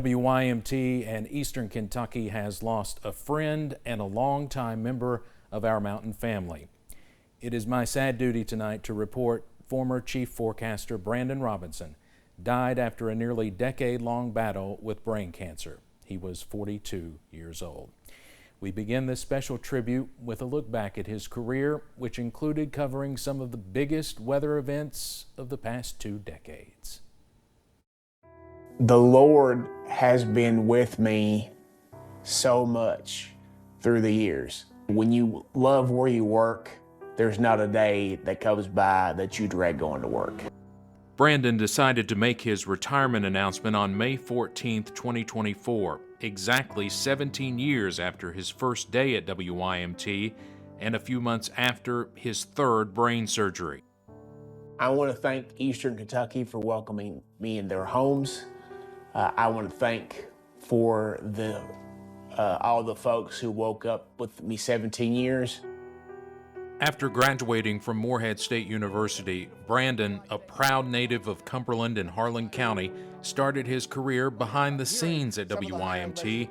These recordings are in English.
WYMT and Eastern Kentucky has lost a friend and a longtime member of our mountain family. It is my sad duty tonight to report former chief forecaster Brandon Robinson died after a nearly decade-long battle with brain cancer. He was 42 years old. We begin this special tribute with a look back at his career, which included covering some of the biggest weather events of the past 2 decades. The Lord has been with me so much through the years. When you love where you work, there's not a day that goes by that you dread going to work. Brandon decided to make his retirement announcement on May 14, 2024, exactly 17 years after his first day at WYMT and a few months after his 3rd brain surgery. I want to thank Eastern Kentucky for welcoming me in their homes. I want to thank for all the folks who woke up with me 17 years. After graduating from Morehead State University, Brandon, a proud native of Cumberland and Harlan County, started his career behind the scenes at WYMT,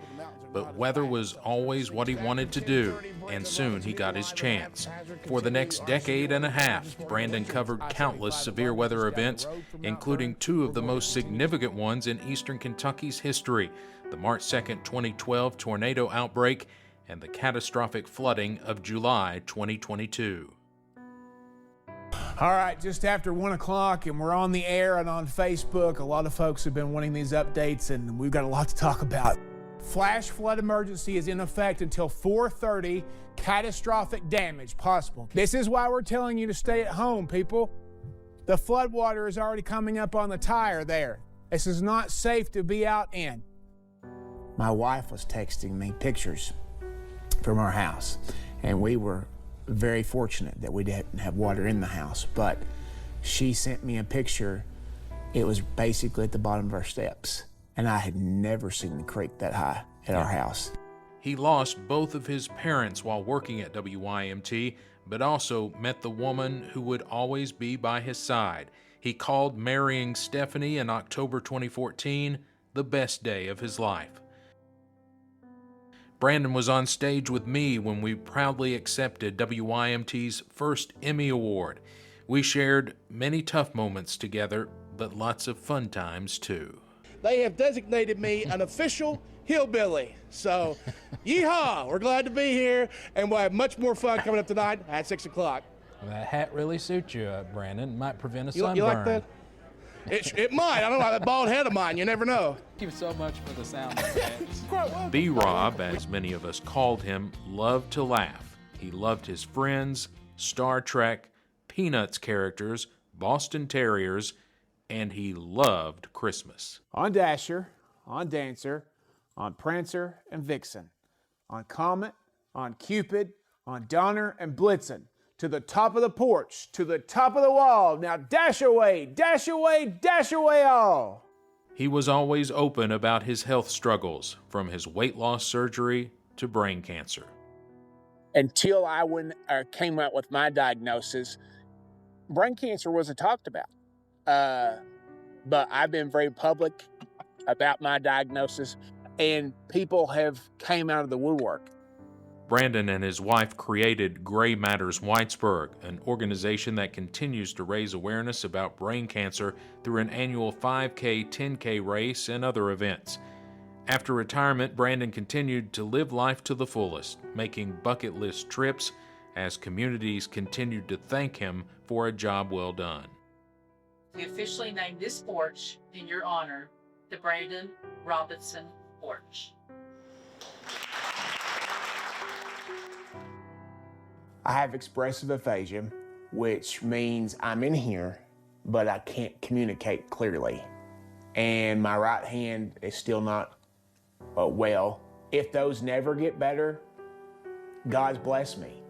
but weather was always what he wanted to do, and soon he got his chance. For the next decade and a half, Brandon covered countless severe weather events, including 2 of the most significant ones in Eastern Kentucky's history, the March 2, 2012 tornado outbreak and the catastrophic flooding of July 2022. All right, just after 1 o'clock, and we're on the air and on Facebook. A lot of folks have been wanting these updates, and we've got a lot to talk about. Flash flood emergency is in effect until 4:30. Catastrophic damage possible. This is why we're telling you to stay at home, people. The flood water is already coming up on the tire there. This is not safe to be out in. My wife was texting me pictures from our house, and we were very fortunate that we didn't have water in the house, but she sent me a picture. It was basically at the bottom of our steps, and I had never seen the creek that high at our house. He lost both of his parents while working at WYMT, but also met the woman who would always be by his side. He called marrying Stephanie in October 2014 the best day of his life. Brandon was on stage with me when we proudly accepted WYMT's first Emmy Award. We shared many tough moments together, but lots of fun times too. They have designated me an official hillbilly. So, yeehaw, we're glad to be here, and we'll have much more fun coming up tonight at 6 o'clock. Well, that hat really suits you, Brandon. It might prevent a sunburn. You like that? It might. I don't know, that bald head of mine, you never know. Thank you so much for the sound effects. B-Rob, as many of us called him, loved to laugh. He loved his friends, Star Trek, Peanuts characters, Boston Terriers, and he loved Christmas. On Dasher, on Dancer, on Prancer and Vixen, on Comet, on Cupid, on Donner and Blitzen, to the top of the porch, to the top of the wall. Now dash away, dash away, dash away all. He was always open about his health struggles, from his weight loss surgery to brain cancer. Until I came out with my diagnosis, brain cancer wasn't talked about. But I've been very public about my diagnosis, and people have came out of the woodwork. Brandon and his wife created Gray Matters Whitesburg, an organization that continues to raise awareness about brain cancer through an annual 5K, 10K race and other events. After retirement, Brandon continued to live life to the fullest, making bucket list trips as communities continued to thank him for a job well done. We officially named this porch in your honor, the Brandon Robinson Porch. I have expressive aphasia, which means I'm in here, but I can't communicate clearly. And my right hand is still not well. If those never get better, God's blessed me.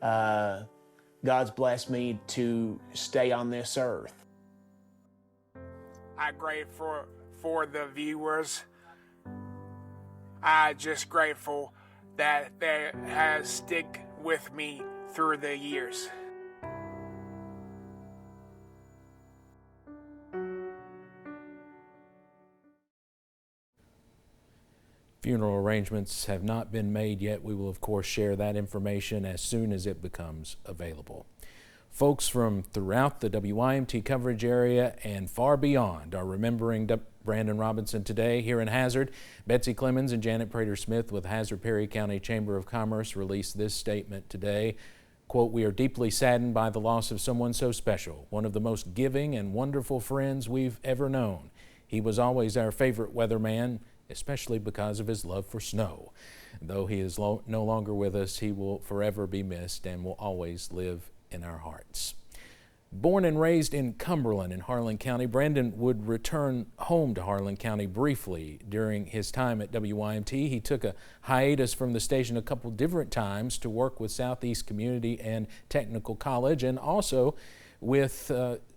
God's blessed me to stay on this earth. I'm grateful for the viewers. I'm just grateful that they have stick with me through the years. funeral arrangements have not been made yet. We will, of course, share that information as soon as it becomes available. Folks from throughout the WYMT coverage area and far beyond are remembering Brandon Robinson today. Here in Hazard, Betsy Clemens and Janet Prater-Smith with Hazard Perry County Chamber of Commerce released this statement today. Quote, "We are deeply saddened by the loss of someone so special, one of the most giving and wonderful friends we've ever known. He was always our favorite weatherman, especially because of his love for snow. Though he is no longer with us, he will forever be missed and will always live in our hearts." Born and raised in Cumberland in Harlan County, Brandon would return home to Harlan County briefly during his time at WYMT. He took a hiatus from the station a couple different times to work with Southeast Community and Technical College, and also with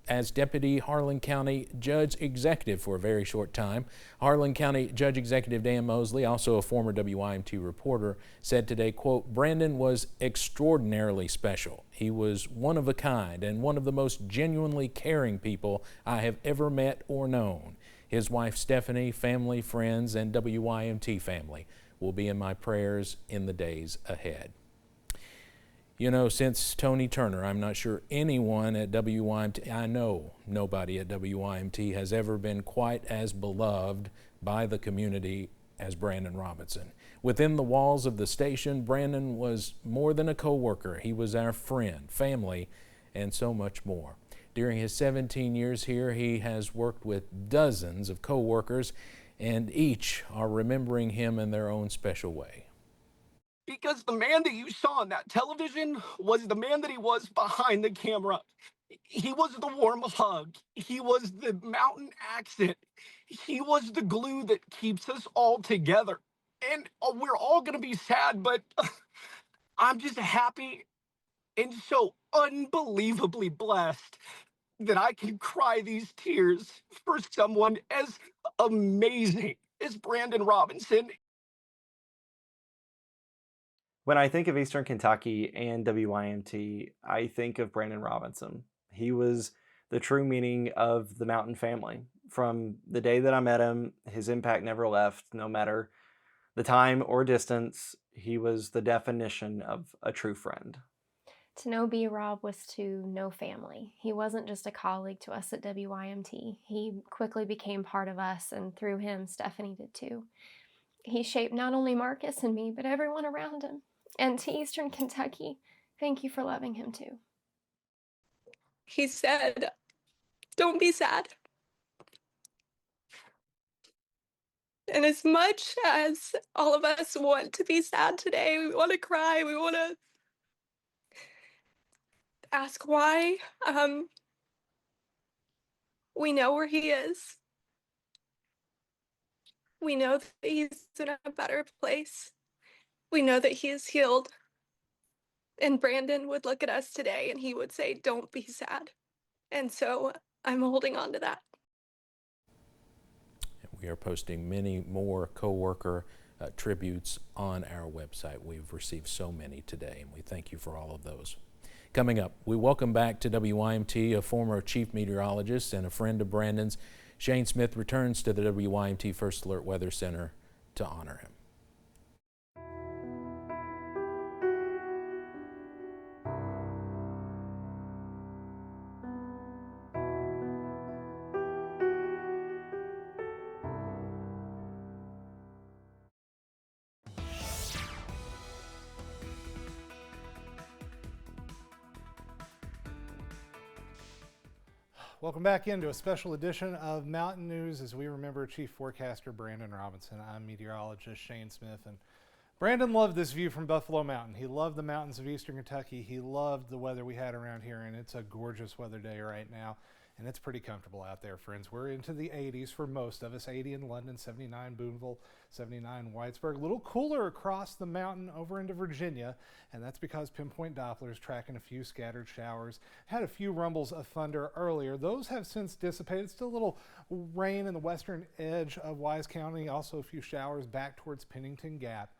as Deputy Harlan County Judge Executive for a very short time. Harlan County Judge Executive Dan Mosley, also a former WYMT reporter, said today, quote, "Brandon was extraordinarily special. He was one of a kind and one of the most genuinely caring people I have ever met or known. His wife Stephanie, family, friends, and WYMT family will be in my prayers in the days ahead." You know, since Tony Turner, I'm not sure anyone at WYMT, I know nobody at WYMT has ever been quite as beloved by the community as Brandon Robinson. Within the walls of the station, Brandon was more than a co-worker. He was our friend, family, and so much more. During his 17 years here, he has worked with dozens of co-workers, and each are remembering him in their own special way. Because the man that you saw on that television was the man that he was behind the camera. He was the warm hug. He was the mountain accent. He was the glue that keeps us all together. And we're all going to be sad, but I'm just happy and so unbelievably blessed that I can cry these tears for someone as amazing as Brandon Robinson. When I think of Eastern Kentucky and WYMT, I think of Brandon Robinson. He was the true meaning of the Mountain family. From the day that I met him, his impact never left, no matter the time or distance. He was the definition of a true friend. To know B-Rob was to know family. He wasn't just a colleague to us at WYMT. He quickly became part of us, and through him, Stephanie did too. He shaped not only Marcus and me, but everyone around him. And to Eastern Kentucky, thank you for loving him too. He said, "Don't be sad." And as much as all of us want to be sad today, we want to cry, we want to ask why, we know where he is. We know that he's in a better place. We know that he is healed. And Brandon would look at us today and he would say, "Don't be sad." And so I'm holding on to that. We are posting many more co-worker tributes on our website. We've received so many today, and we thank you for all of those. Coming up, we welcome back to WYMT a former chief meteorologist and a friend of Brandon's. Shane Smith returns to the WYMT First Alert Weather Center to honor him. Welcome back into a special edition of Mountain News as we remember Chief Forecaster Brandon Robinson. I'm meteorologist Shane Smith, and Brandon loved this view from Buffalo Mountain. He loved the mountains of Eastern Kentucky. He loved the weather we had around here, and it's a gorgeous weather day right now, and it's pretty comfortable out there, friends. We're into the 80s for most of us, 80 in London, 79 Boonville, 79 Whitesburg. A little cooler across the mountain over into Virginia, and that's because pinpoint Dopplers tracking a few scattered showers. Had a few rumbles of thunder earlier. Those have since dissipated. Still a little rain in the western edge of Wise County, also a few showers back towards Pennington Gap.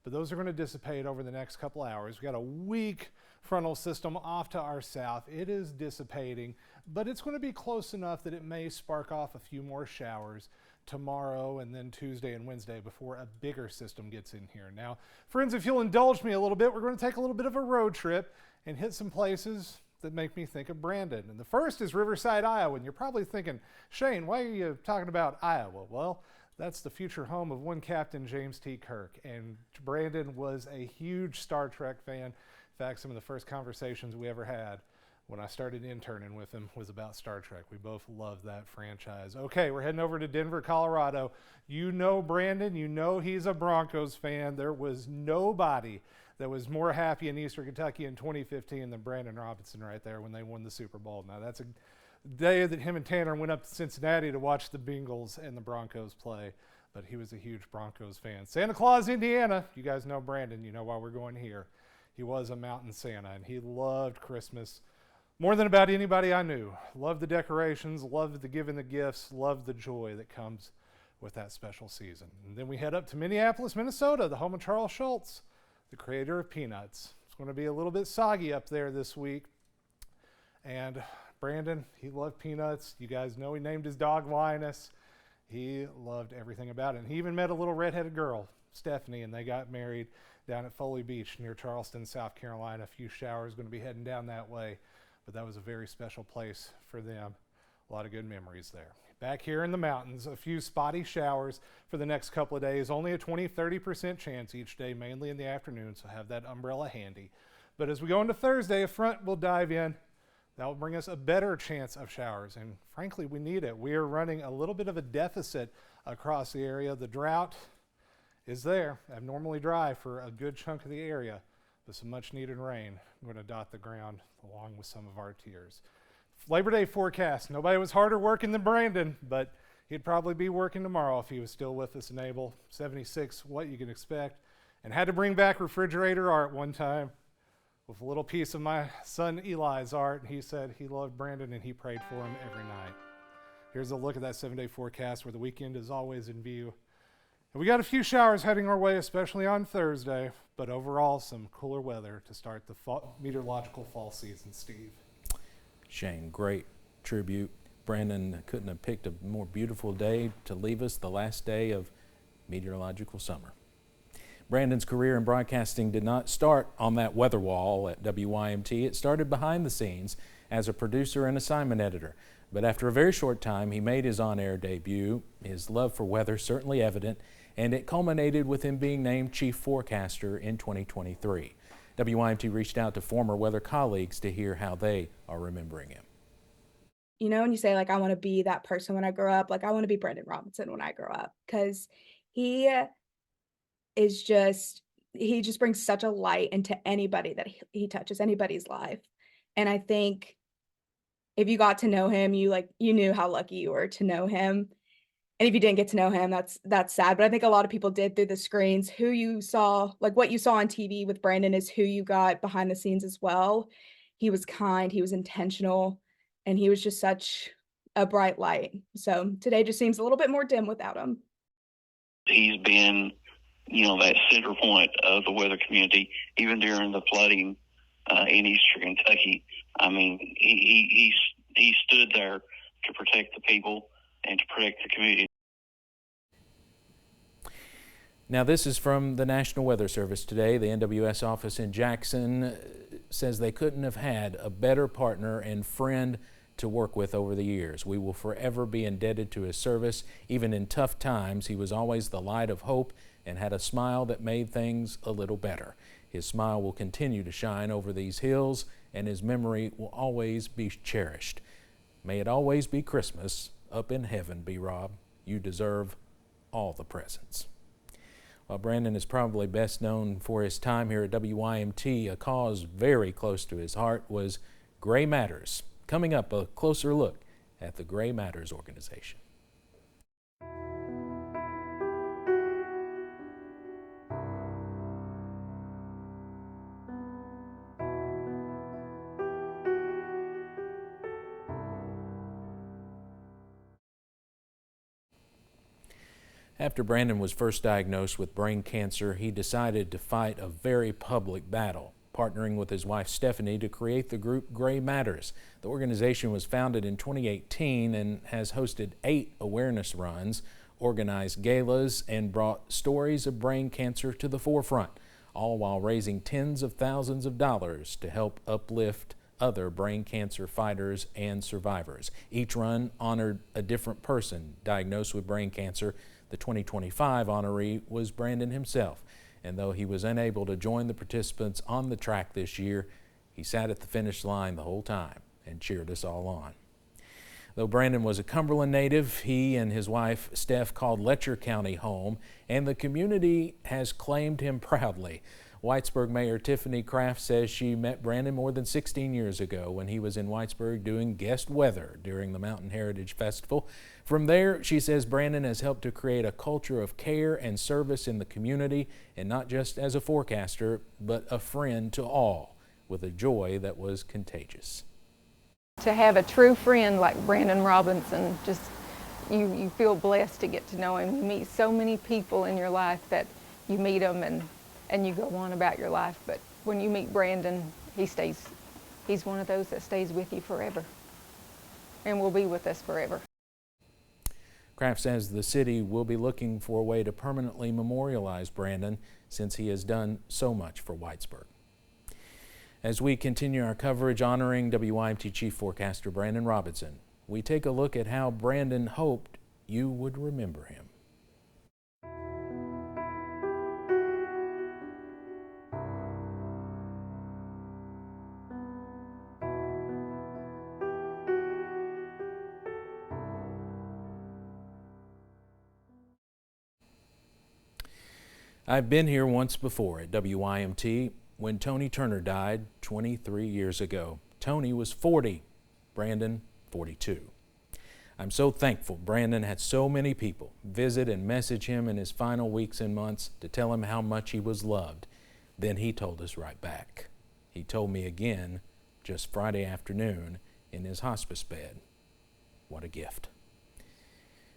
But those are going to dissipate over the next couple hours. We've got a weak frontal system off to our south. It is dissipating, but it's going to be close enough that it may spark off a few more showers. tomorrow and then Tuesday and Wednesday before a bigger system gets in here. Now, friends, if you'll indulge me a little bit, we're going to take a little bit of a road trip and hit some places that make me think of Brandon. And the first is Riverside, Iowa. And you're probably thinking, Shane, why are you talking about Iowa? Well, that's the future home of one Captain James T. Kirk. And Brandon was a huge Star Trek fan. In fact, some of the first conversations we ever had when I started interning with him was about Star Trek. We both love that franchise. Okay, we're heading over to Denver, Colorado. You know Brandon, you know he's a Broncos fan. There was nobody that was more happy in Eastern Kentucky in 2015 than Brandon Robinson right there when they won the Super Bowl. Now that's a day that him and Tanner went up to Cincinnati to watch the Bengals and the Broncos play, but he was a huge Broncos fan. Santa Claus, Indiana. You guys know Brandon, you know why we're going here. He was a mountain Santa, and he loved Christmas more than about anybody I knew. Loved the decorations, loved the giving the gifts, loved the joy that comes with that special season. And then we head up to Minneapolis, Minnesota, the home of Charles Schultz, the creator of Peanuts. It's going to be a little bit soggy up there this week. And Brandon, he loved Peanuts. You guys know he named his dog Linus. He loved everything about it. And he even met a little redheaded girl, Stephanie, and they got married down at Foley Beach near Charleston, South Carolina. A few showers going to be heading down that way. But that was a very special place for them. A lot of good memories there. Back here in the mountains, a few spotty showers for the next couple of days. Only a 20-30% chance each day, mainly in the afternoon, so have that umbrella handy. But as we go into Thursday, a front will dive in. That will bring us a better chance of showers, and frankly, we need it. We are running a little bit of a deficit across the area. The drought is there, abnormally dry for a good chunk of the area, but some much needed rain going to dot the ground along with some of our tears. Labor Day forecast. Nobody was harder working than Brandon, but he'd probably be working tomorrow if he was still with us in Able. 76, what you can expect. And had to bring back refrigerator art one time with a little piece of my son Eli's art. And he said he loved Brandon and he prayed for him every night. Here's a look at that 7-day forecast where the weekend is always in view. And we got a few showers heading our way, especially on Thursday, but overall some cooler weather to start the meteorological fall season, Steve. Shane, great tribute. Brandon couldn't have picked a more beautiful day to leave us, the last day of meteorological summer. Brandon's career in broadcasting did not start on that weather wall at WYMT. It started behind the scenes as a producer and assignment editor. But after a very short time, he made his on-air debut. His love for weather certainly evident, and it culminated with him being named chief forecaster in 2023. WYMT reached out to former weather colleagues to hear how they are remembering him. You know, and you say, like, I want to be that person when I grow up. Like, I want to be Brandon Robinson when I grow up, because he just brings such a light into anybody that he touches, anybody's life. And I think if you got to know him, you knew how lucky you were to know him. And if you didn't get to know him, that's sad. But I think a lot of people did through the screens. Who you saw, like what you saw on TV with Brandon is who you got behind the scenes as well. He was kind, he was intentional, and he was just such a bright light. So today just seems a little bit more dim without him. He's been, that center point of the weather community, even during the flooding in Eastern Kentucky. I mean, he stood there to protect the people and to protect the community. Now this is from the National Weather Service today. The NWS office in Jackson says they couldn't have had a better partner and friend to work with over the years. We will forever be indebted to his service. Even in tough times, he was always the light of hope and had a smile that made things a little better. His smile will continue to shine over these hills, and his memory will always be cherished. May it always be Christmas up in heaven, B-Rob. You deserve all the presents. While Brandon is probably best known for his time here at WYMT, a cause very close to his heart was Gray Matters. Coming up, a closer look at the Gray Matters organization. After Brandon was first diagnosed with brain cancer, he decided to fight a very public battle, partnering with his wife Stephanie to create the group Gray Matters. The organization was founded in 2018 and has hosted 8 awareness runs organized galas, and brought stories of brain cancer to the forefront, all while raising tens of thousands of dollars to help uplift other brain cancer fighters and survivors. Each run honored a different person diagnosed with brain cancer. The 2025 honoree was Brandon himself, and though he was unable to join the participants on the track this year, he sat at the finish line the whole time and cheered us all on. Though Brandon was a Cumberland native, he and his wife Steph called Letcher County home, and the community has claimed him proudly. Whitesburg Mayor Tiffany Kraft says she met Brandon more than 16 years ago when he was in Whitesburg doing guest weather during the Mountain Heritage Festival. From there, she says Brandon has helped to create a culture of care and service in the community, and not just as a forecaster, but a friend to all, with a joy that was contagious. To have a true friend like Brandon Robinson, just you feel blessed to get to know him. You meet so many people in your life that you meet them and you go on about your life. But when you meet Brandon, he's one of those that stays with you forever and will be with us forever. Kraft says the city will be looking for a way to permanently memorialize Brandon since he has done so much for Whitesburg. As we continue our coverage honoring WYMT Chief Forecaster Brandon Robinson, we take a look at how Brandon hoped you would remember him. I've been here once before at WYMT when Tony Turner died 23 years ago. Tony was 40, Brandon 42. I'm so thankful Brandon had so many people visit and message him in his final weeks and months to tell him how much he was loved. Then he told us right back. He told me again just Friday afternoon in his hospice bed. What a gift.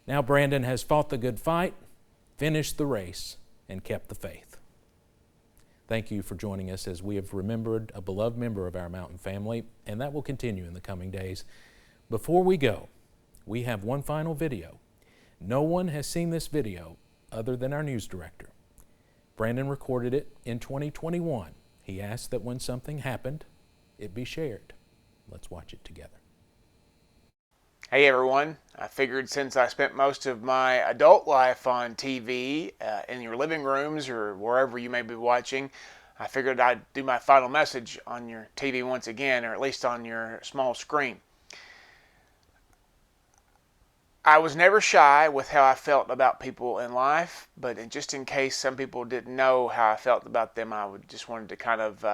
Now Brandon has fought the good fight, finished the race, and kept the faith. Thank you for joining us as we have remembered a beloved member of our mountain family, and that will continue in the coming days. Before we go, we have one final video. No one has seen this video other than our news director. Brandon recorded it in 2021. He asked that when something happened, it be shared. Let's watch it together. Hey everyone, I figured since I spent most of my adult life on TV, in your living rooms or wherever you may be watching, I figured I'd do my final message on your TV once again, or at least on your small screen. I was never shy with how I felt about people in life, but just in case some people didn't know how I felt about them, I just wanted to kind of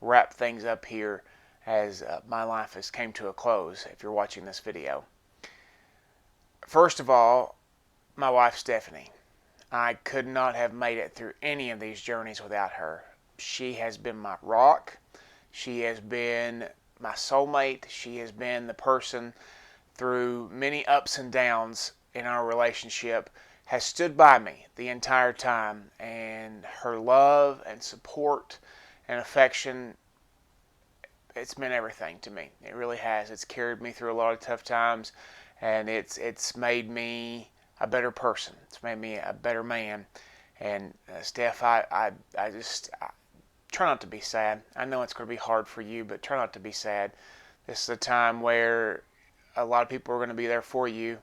wrap things up here as my life has came to a close if you're watching this video. First of all, my wife Stephanie. I could not have made it through any of these journeys without her. She has been my rock. She has been my soulmate. She has been the person through many ups and downs in our relationship, has stood by me the entire time, and her love and support and affection, it's meant everything to me. It really has. It's carried me through a lot of tough times, and it's made me a better person. It's made me a better man. And Steph, I try not to be sad. I know it's going to be hard for you, but try not to be sad. This is a time where a lot of people are going to be there for you,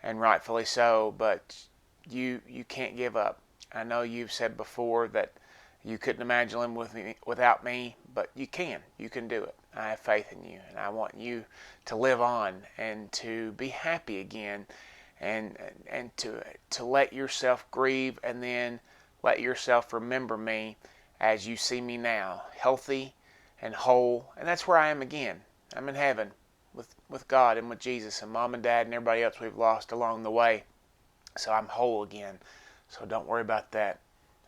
and rightfully so, but you can't give up. I know you've said before that you couldn't imagine living without me, but you can. You can do it. I have faith in you, and I want you to live on and to be happy again, and to let yourself grieve, and then let yourself remember me as you see me now, healthy and whole. And that's where I am again. I'm in heaven with God and with Jesus and Mom and Dad and everybody else we've lost along the way. So I'm whole again. So don't worry about that.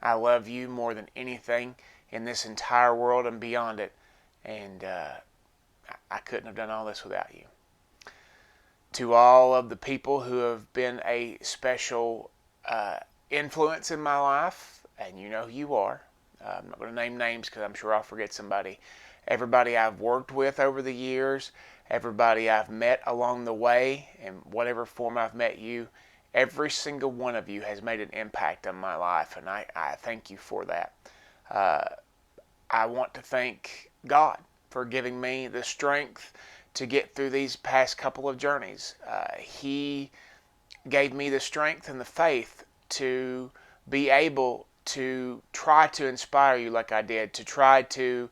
I love you more than anything in this entire world and beyond it. And I couldn't have done all this without you. To all of the people who have been a special influence in my life, and you know who you are. I'm not going to name names because I'm sure I'll forget somebody. Everybody I've worked with over the years, everybody I've met along the way, in whatever form I've met you, Every single one of you has made an impact on my life, and I thank you for that. I want to thank God for giving me the strength to get through these past couple of journeys. He gave me the strength and the faith to be able to try to inspire you like I did, to try to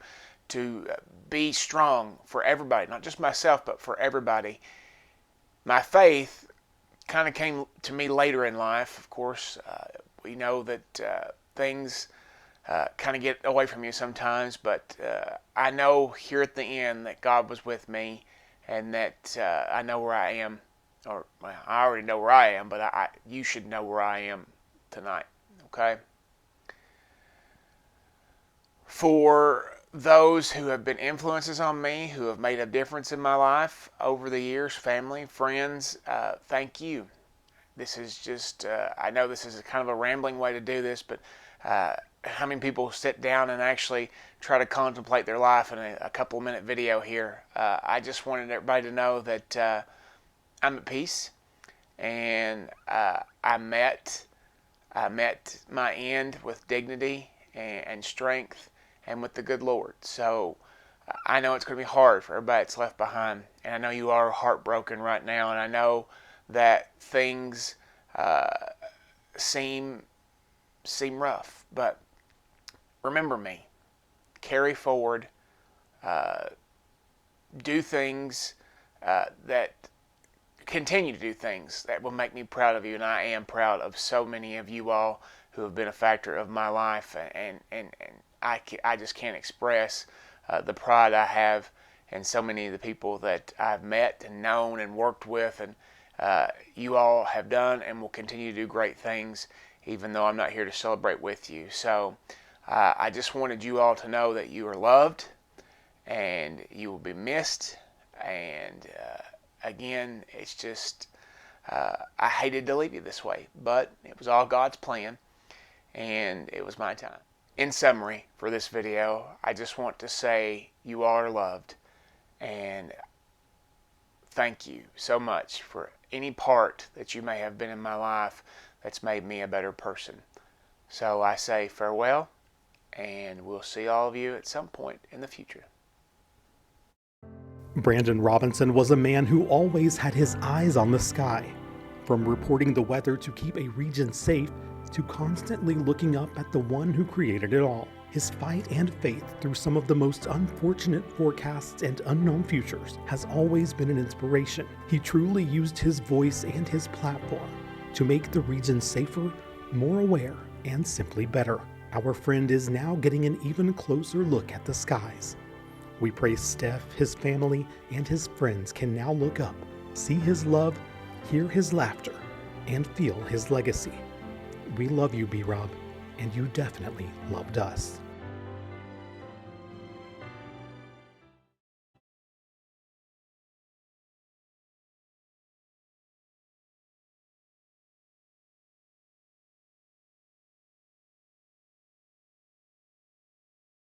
be strong for everybody, not just myself, but for everybody. My faith kind of came to me later in life, of course. We know that things kind of get away from you sometimes, but I know here at the end that God was with me, and that I know where I am, or well, I already know where I am, but you should know where I am tonight, okay? For those who have been influences on me, who have made a difference in my life over the years, family, friends, thank you. This is just, I know this is kind of a rambling way to do this, but how many people sit down and actually try to contemplate their life in a couple minute video here? I just wanted everybody to know that I'm at peace, and I met my end with dignity and strength, and with the good Lord. So I know it's going to be hard for everybody that's left behind, and I know you are heartbroken right now, and I know that things seem rough, but remember me. Carry forward. Do things that continue to do things that will make me proud of you, and I am proud of so many of you all who have been a factor of my life, and I just can't express the pride I have in so many of the people that I've met and known and worked with, and you all have done and will continue to do great things, even though I'm not here to celebrate with you. So I just wanted you all to know that you are loved and you will be missed. And again, it's just, I hated to leave you this way, but it was all God's plan, and it was my time. In summary, for this video, I just want to say you all are loved, and thank you so much for any part that you may have been in my life that's made me a better person. So I say farewell, and we'll see all of you at some point in the future. Brandon Robinson was a man who always had his eyes on the sky. From reporting the weather to keep a region safe, to constantly looking up at the one who created it all. His fight and faith through some of the most unfortunate forecasts and unknown futures has always been an inspiration. He truly used his voice and his platform to make the region safer, more aware, and simply better. Our friend is now getting an even closer look at the skies. We pray Steph, his family, and his friends can now look up, see his love, hear his laughter, and feel his legacy. We love you, B-Rob, and you definitely loved us.